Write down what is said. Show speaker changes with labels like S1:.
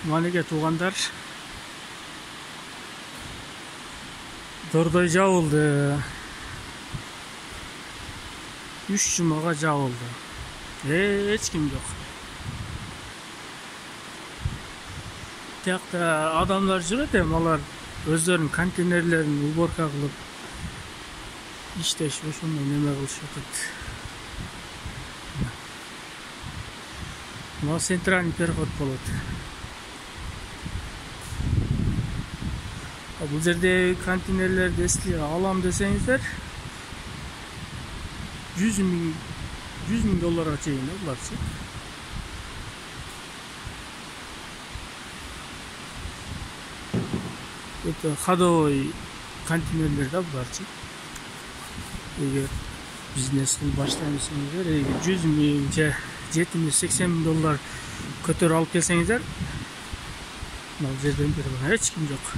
S1: Маниге туугандар, Дордой жабылды. 3 жумага жабылды. Эч ким жок. Тиякта адамдар жүрөт, алар өздөрүнүн контейнерлерин уборка кылып иштешип, ошондой неме кылышып атат. Мына центральный переход болот. Бул жерде контейнерлерди эсли алам десеңиздер, 100 миң долларга чейин буларчы. Это ходовой контейнерлер да буларчы. Эгер бизнес кылып баштайм десеңиздер, 100 миң же 70-80 миң доллар көтөрүп алып келсеңиздер, бул жерден эч ким жок.